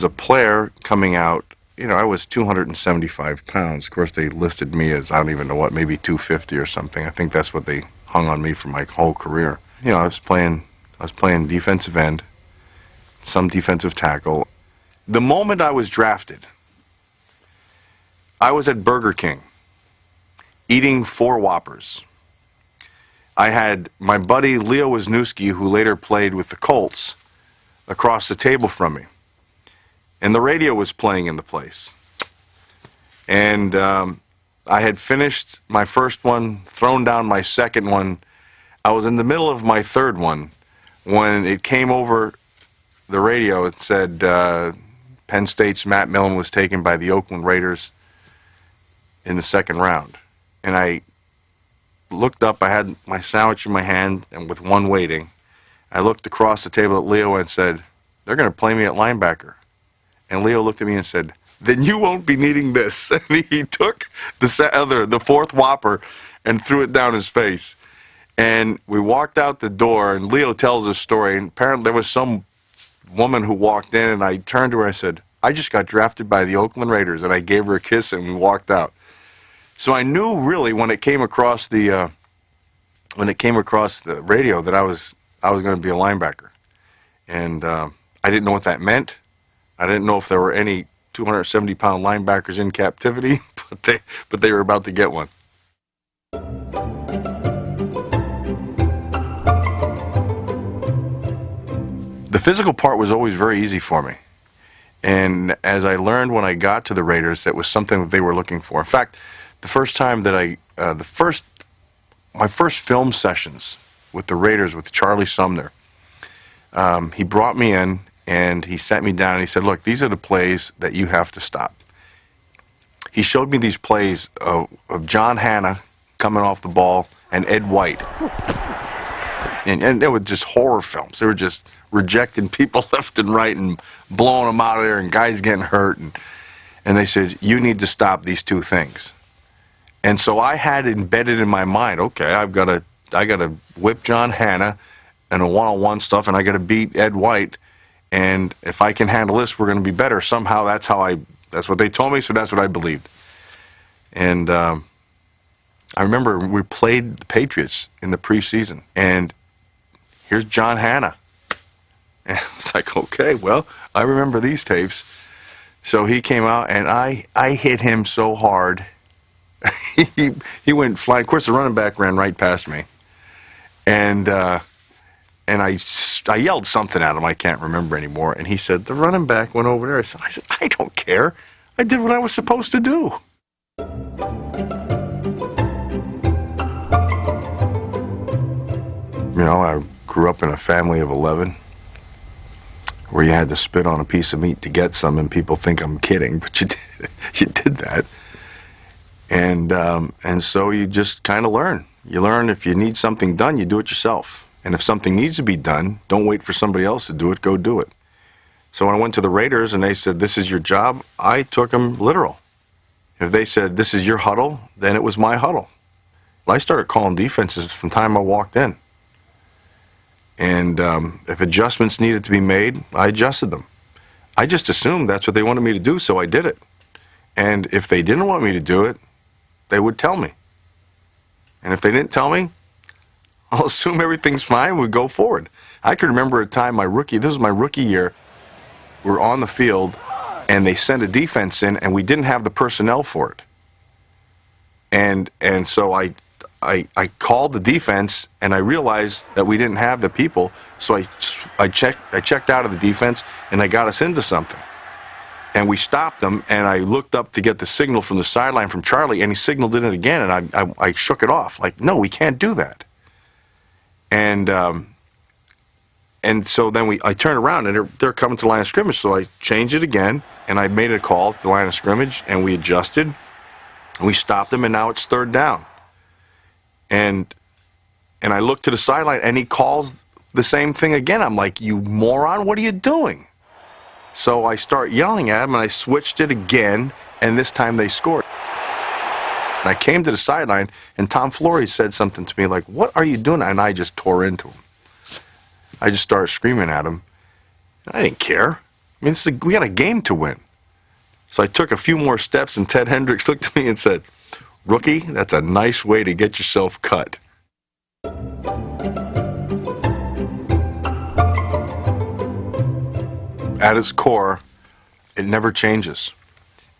as a player coming out, I was 275 pounds. Of course, they listed me as, I don't even know what, maybe 250 or something. I think that's what they hung on me for my whole career. I was playing defensive end, some defensive tackle. The moment I was drafted, I was at Burger King eating 4 Whoppers. I had my buddy Leo Wisniewski, who later played with the Colts, across the table from me. And the radio was playing in the place. And I had finished my first one, thrown down my second one. I was in the middle of my third one when it came over the radio. It said Penn State's Matt Millen was taken by the Oakland Raiders in the second round. And I looked up. I had my sandwich in my hand, and with one waiting, I looked across the table at Leo and said, "They're going to play me at linebacker." And Leo looked at me and said, "Then you won't be needing this." And he took the 4th Whopper and threw it down his face. And we walked out the door, and Leo tells a story. And apparently there was some woman who walked in, and I turned to her and I said, "I just got drafted by the Oakland Raiders." And I gave her a kiss, and we walked out. So I knew really when it came across the radio that I was going to be a linebacker. And I didn't know what that meant. I didn't know if there were any 270-pound linebackers in captivity, but they were about to get one. The physical part was always very easy for me. And as I learned when I got to the Raiders, that was something that they were looking for. In fact, the first time that my first film sessions with the Raiders with Charlie Sumner, he brought me in and he sat me down and he said, "Look, these are the plays that you have to stop." He showed me these plays of John Hanna coming off the ball and Ed White. And they were just horror films. They were just rejecting people left and right and blowing them out of there and guys getting hurt. And they said, "You need to stop these 2 things." And so I had embedded in my mind, okay, I got to whip John Hanna and a one-on-one stuff, and I got to beat Ed White. And if I can handle this, we're going to be better. Somehow that's what they told me, so that's what I believed. And I remember we played the Patriots in the preseason, and here's John Hanna. And it's like, okay, well, I remember these tapes. So he came out, and I hit him so hard. He went flying. Of course, the running back ran right past me, and I yelled something at him. I can't remember anymore. And he said, "The running back went over there." I said, "I don't care. I did what I was supposed to do." I grew up in a family of 11, where you had to spit on a piece of meat to get some, and people think I'm kidding, but you did that. And so you just kind of learn. You learn if you need something done, you do it yourself. And if something needs to be done, don't wait for somebody else to do it, go do it. So when I went to the Raiders and they said, "This is your job," I took them literal. If they said, "This is your huddle," then it was my huddle. Well, I started calling defenses from the time I walked in. And if adjustments needed to be made, I adjusted them. I just assumed that's what they wanted me to do, so I did it. And if they didn't want me to do it, they would tell me. And if they didn't tell me, I'll assume everything's fine, we'd go forward. I can remember a time this was my rookie year, we were on the field, and they sent a defense in, and we didn't have the personnel for it. And so I called the defense, and I realized that we didn't have the people, so I checked out of the defense, and I got us into something. And we stopped them, and I looked up to get the signal from the sideline from Charlie, and he signaled it again, and I shook it off. Like, no, we can't do that. And so then I turned around, and they're coming to the line of scrimmage, so I changed it again, and I made a call to the line of scrimmage, and we adjusted, and we stopped them, and now it's 3rd down. And I looked to the sideline, and he calls the same thing again. I'm like, "You moron, what are you doing?" So I start yelling at him, and I switched it again, and this time they scored. And I came to the sideline, and Tom Flores said something to me like, "What are you doing?" And I just tore into him. I just started screaming at him. I didn't care. I mean, we got a game to win. So I took a few more steps, and Ted Hendricks looked at me and said, "Rookie, that's a nice way to get yourself cut." At its core, it never changes.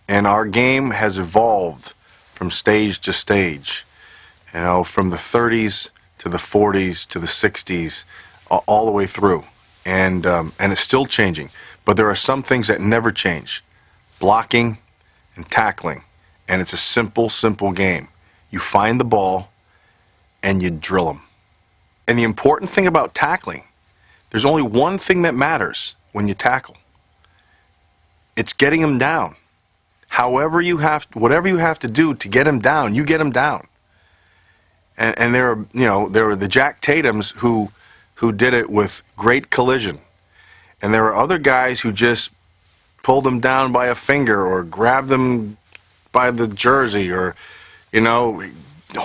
And our game has evolved from stage to stage, from the 30s to the 40s to the 60s, all the way through. And it's still changing. But there are some things that never change. Blocking and tackling. And it's a simple, simple game. You find the ball and you drill them. And the important thing about tackling, there's only one thing that matters when you tackle. It's getting them down. Whatever you have to do to get him down, you get him down. And there are the Jack Tatums who did it with great collision. And there are other guys who just pulled them down by a finger or grabbed them by the jersey or,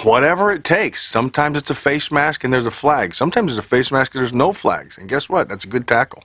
whatever it takes. Sometimes it's a face mask and there's a flag. Sometimes it's a face mask and there's no flags. And guess what? That's a good tackle.